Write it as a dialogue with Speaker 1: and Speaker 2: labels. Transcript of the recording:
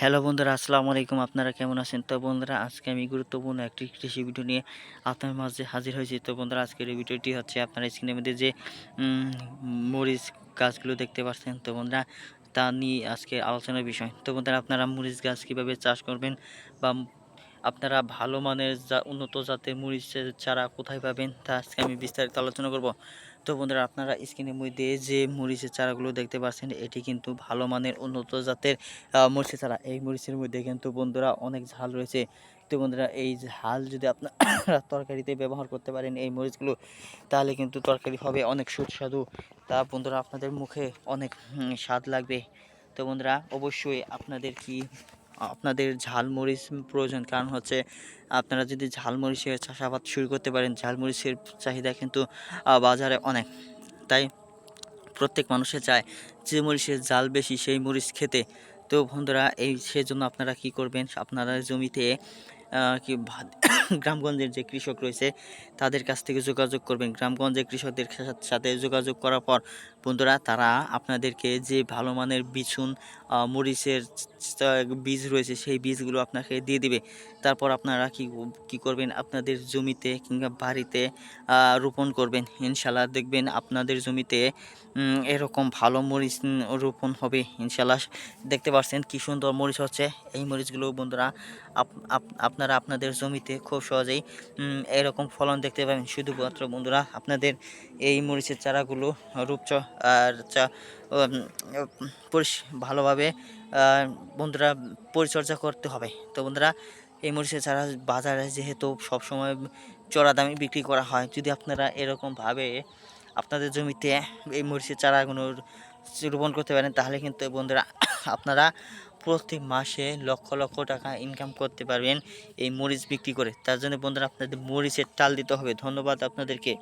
Speaker 1: Hello বন্ধুরা, আসসালামু আলাইকুম। আপনারা কেমন আছেন? তো বন্ধুরা, আজকে আমি গুরুত্বপূর্ণ একটি কৃষি ভিডিও নিয়ে আপনার মাঝে হাজির হয়েছি। তো বন্ধুরা, আজকের এই ভিডিওটি হচ্ছে আপনারা স্ক্রিনের মধ্যে যে উম মরিচ গাছগুলো দেখতে পাচ্ছেন। তো বন্ধুরা, তা নিয়ে আজকে আলোচনার বিষয়। তো বন্ধুরা, আপনারা মরিচ গাছ কিভাবে চাষ করবেন বা আপনারা ভালো মানের উন্নত জাতের মরিচের চারা কোথায় পাবেন, তা আজকে আমি বিস্তারিত আলোচনা করব। তো বন্ধুরা, আপনারা স্ক্রিনের মধ্যে যে মরিচের চারাগুলো দেখতে পাচ্ছেন, এটি কিন্তু ভালো মানের উন্নত জাতের মরিচের চারা। এই মরিচের মধ্যে কিন্তু বন্ধুরা অনেক ঝাল রয়েছে। তো বন্ধুরা, এই ঝাল যদি আপনারা তরকারিতে ব্যবহার করতে পারেন এই মরিচগুলো, তাহলে কিন্তু তরকারি হবে অনেক সুস্বাদু। তা বন্ধুরা, আপনাদের মুখে অনেক স্বাদ লাগবে। তো বন্ধুরা, অবশ্যই আপনাদের ঝালমরিচ প্রয়োজন, কারণ হচ্ছে আপনারা যদি ঝালমরিচের চাষাবাদ শুরু করতে পারেন, ঝালমরিচের চাহিদা কিন্তু বাজারে অনেক। তাই প্রত্যেক মানুষে চায় যে মরিচের ঝাল বেশি সেই মরিচ খেতে। তো বন্ধুরা, সেজন্য আপনারা কি করবেন, আপনারা জমিতে কি গ্রামগঞ্জের যে কৃষক রয়েছে তাদের কাছ থেকে যোগাযোগ করবেন। গ্রামগঞ্জের কৃষকদের সাথে যোগাযোগ করার পর বন্ধুরা, তারা আপনাদেরকে যে ভালো মানের মরিচের বীজ রয়েছে সেই বীজগুলো আপনাকে দিয়ে দিবে। তারপর আপনারা কি করবেন, আপনাদের জমিতে কিংবা বাড়িতে রোপণ করবেন। ইনশাল্লাহ দেখবেন আপনাদের জমিতে এরকম ভালো মরিচ রোপণ হবে ইনশাল্লাহ। দেখতে পাচ্ছেন কি সুন্দর মরিচ হচ্ছে। এই মরিচগুলো বন্ধুরা আপনারা আপনাদের জমিতে খুব সহজেই এরকম ফলন দেখতে পাবেন। শুধুমাত্র বন্ধুরা, আপনাদের এই মরিচের চারাগুলো রূপচ আর উম, ভালোভাবে বন্ধুরা পরিচর্যা করতে হবে। তো বন্ধুরা, এই মরিচের চারা বাজারে যেহেতু সবসময় চড়া দামে বিক্রি করা হয়, যদি আপনারা এরকমভাবে আপনাদের জমিতে এই মরিচের চারাগুলো রোপণ করতে পারেন, তাহলে কিন্তু বন্ধুরা আপনারা প্রতি মাসে লক্ষ লক্ষ টাকা ইনকাম করতে পারবেন এই মরিচ বিক্রি করে। তার জন্য বন্ধুরা, আপনাদের মরিচের টাল দিতে হবে। ধন্যবাদ আপনাদেরকে।